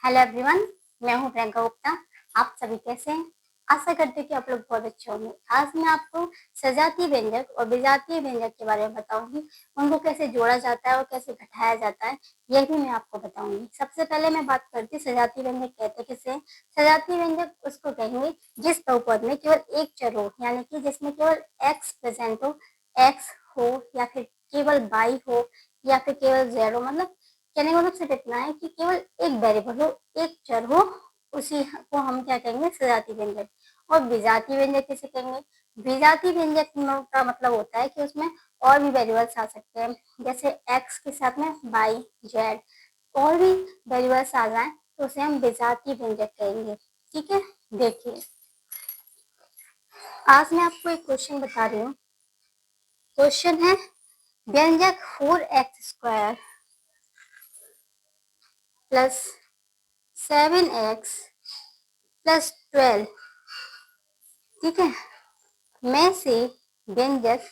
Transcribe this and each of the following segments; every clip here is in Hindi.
हेलो एवरीवन, मैं हूं प्रियंका गुप्ता। आप सभी कैसे हैं? आशा करते हैं कि आप लोग बहुत अच्छे होंगे। आज मैं आपको सजातीय व्यंजक और विजातीय व्यंजक के बारे में बताऊंगी। उनको कैसे जोड़ा जाता है और कैसे घटाया जाता है, यह भी मैं आपको बताऊंगी। सबसे पहले मैं बात करती हूँ सजातीय व्यंजक कहते किसे हैं। सजातीय व्यंजक उसको कहेंगे जिस बहुपद में केवल एक चर हो, यानी कि जिसमें केवल एक्स प्रेजेंट हो, एक्स हो या फिर केवल वाई हो या फिर केवल जेड हो। मतलब कहने का मतलब सिर्फ इतना है कि केवल एक वेरिएबल हो, एक चर हो, उसी को हम क्या कहेंगे, सजातीय व्यंजक। और विजातीय व्यंजक किसे कहेंगे? विजातीय व्यंजक का मतलब होता है कि उसमें और भी वेरिएबल्स आ सकते हैं, जैसे एक्स के साथ में वाई, जेड, और भी वेरिएबल्स आ जाए तो उसे हम विजातीय व्यंजक कहेंगे। ठीक है, देखिए आज मैं आपको एक क्वेश्चन बता रही हूँ। क्वेश्चन है व्यंजक 4x² प्लस 7x प्लस 12, ठीक है, में से व्यंजक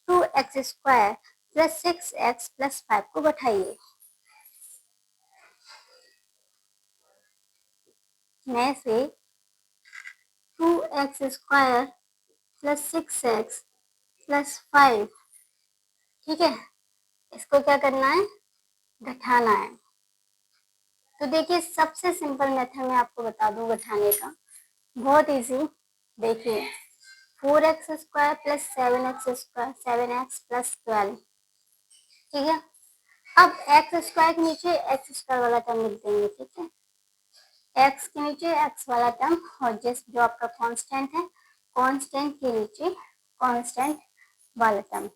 2x² प्लस 6x प्लस 5 को बैठाइए। में से 2x² प्लस 6x प्लस 5, ठीक है, इसको क्या करना है, घटाना है। तो देखिए सबसे सिंपल मेथड मैं आपको बता दूं घटाने का, बहुत इजी। देखिए 4x² plus 7x² 7x plus 12, ठीक है। अब x² के नीचे x² वाला टर्म लिख देंगे, ठीक है, x के नीचे x वाला टर्म और जिस जो आपका कांस्टेंट है, कांस्टेंट के नीचे कांस्टेंट वाला टर्म,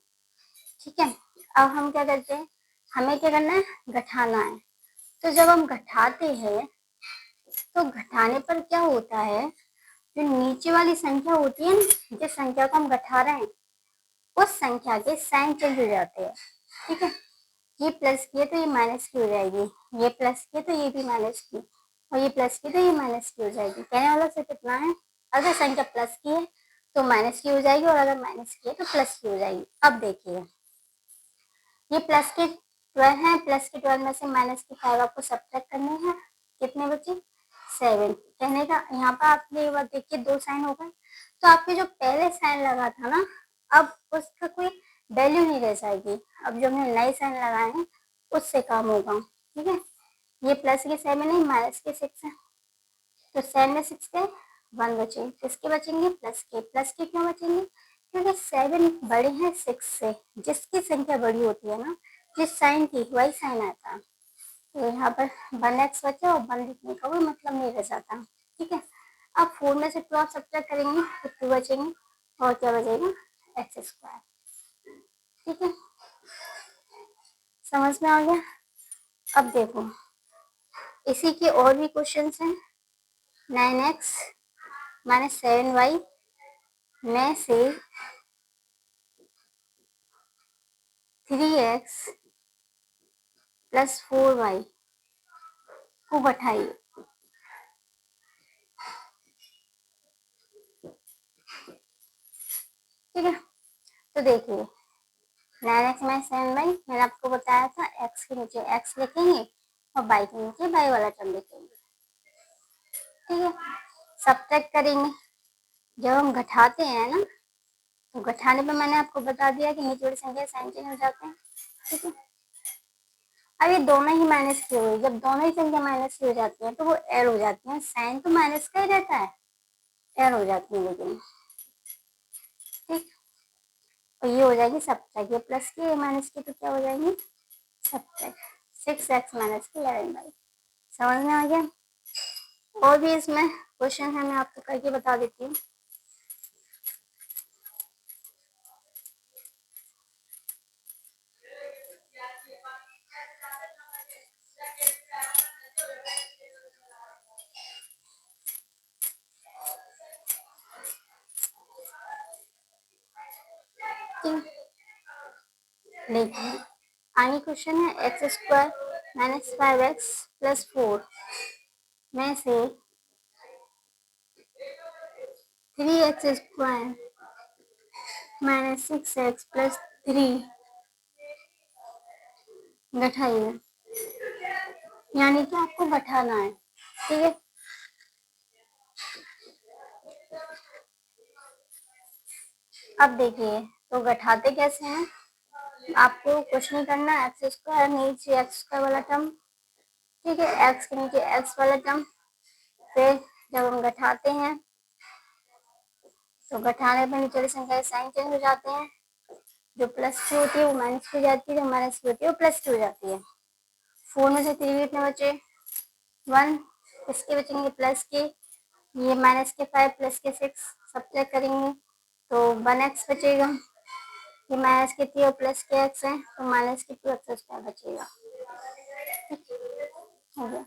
ठीक है। अब हम क्या करते हैं, हमें क्या करना है, घटाना है। तो जब हम घटाते हैं तो घटाने पर क्या होता है, जो नीचे वाली संख्या होती है ना, जिस संख्या को हम घटा रहे हैं उस संख्या के साइन चेंज हो जाते हैं, ठीक है। ये प्लस की है तो ये माइनस की हो जाएगी, ये प्लस की है तो ये भी माइनस की, और ये प्लस की तो ये माइनस की हो जाएगी। कहने वाला सिर्फ इतना है, अगर संख्या प्लस की है तो माइनस की हो जाएगी, और अगर माइनस की है तो प्लस की हो जाएगी। अब देखिए ये प्लस के 12 है, प्लस के 12 में से माइनस के 5 आपको सब्ट्रैक्ट करने हैं, कितने बचे, 7। कहने का यहाँ पर आपने ये बात देखिए, दो साइन हो गए। तो आपके जो पहले साइन लगा था ना, अब उसका कोई वैल्यू नहीं रह जाएगी। अब जो हमने नए साइन लगाए हैं उससे काम होगा, ठीक है। ये प्लस के 7 नहीं, माइनस के 6 है, तो 7 में 6 के 1 बचे, किसके बचेंगे, प्लस के। प्लस के क्यों बचेंगे, क्योंकि 7 बड़े हैं 6 से। जिसकी संख्या बड़ी होती है ना, जिस साइन की वही साइन आता है। तो यहाँ पर 1x बचा और 1 लिखने का कोई मतलब नहीं रह जाता, ठीक है। अब 4 में से 2 आप सब्ट्रैक्ट करेंगे तो 2 बचेंगे, और क्या बचेगा, x², ठीक है। समझ में आ गया? अब देखो इसी के और भी क्वेश्चन हैं। 9x माइनस 7y में से 3x प्लस 4y को बैठाइए। ठीक है, तो देखिए 9x माइनस 7y मैंने आपको बताया था, x के नीचे x लिखेंगे और y के नीचे y वाला टर्म लिखेंगे, ठीक है। सब्ट्रैक्ट करेंगे, जब हम घटाते हैं ना, तो घटाने पे मैंने आपको बता दिया कि नीचे वाली संख्या साइन चेंज हो जाते हैं, ठीक है। अब ये दोनों ही माइनस की हो गई, जब दोनों ही संख्या माइनस की हो जाती है तो वो एड हो जाती है। साइन तो माइनस का ही रहता है, एड हो जाती है लेकिन, ठीक। और ये हो जाएगी सब्ट्रैक्ट, ये प्लस की ये माइनस की तो क्या हो जाएगी, सब्ट्रैक्ट 6x माइनस की 11y। समझ में आ गया? और भी इसमें क्वेश्चन है, मैं आपको करके बता देती हूँ। देखिए आगे क्वेश्चन है x² माइनस 5x प्लस 4 में से 3x² माइनस 6x प्लस 3 घटाइए। यानी कि आपको घटाना है, ठीक है। अब देखिए तो घटाते कैसे हैं, आपको कुछ नहीं करना, एक्स स्क्वायर नीचे एक्स स्क्वायर वाला टर्म, ठीक है, एक्स के नीचे एक्स वाला टर्म। फिर जब हम घटाते हैं तो घटाने पर नीचे वाली संख्या के साइन चेंज हो जाते हैं, जो प्लस टू होती है वो माइनस टू जाती है, जो माइनस टू होती है वो प्लस टू हो जाती है। 4 में से 3 कितने बचे, 1, इसके बचेंगे प्लस के, ये माइनस के 5 प्लस के 6 सब्ट्रैक्ट करेंगे तो 1x बचेगा, ये माइनस के 3 और प्लस के x है तो माइनस के 2x स्क्वायर बचेगा। हो गया।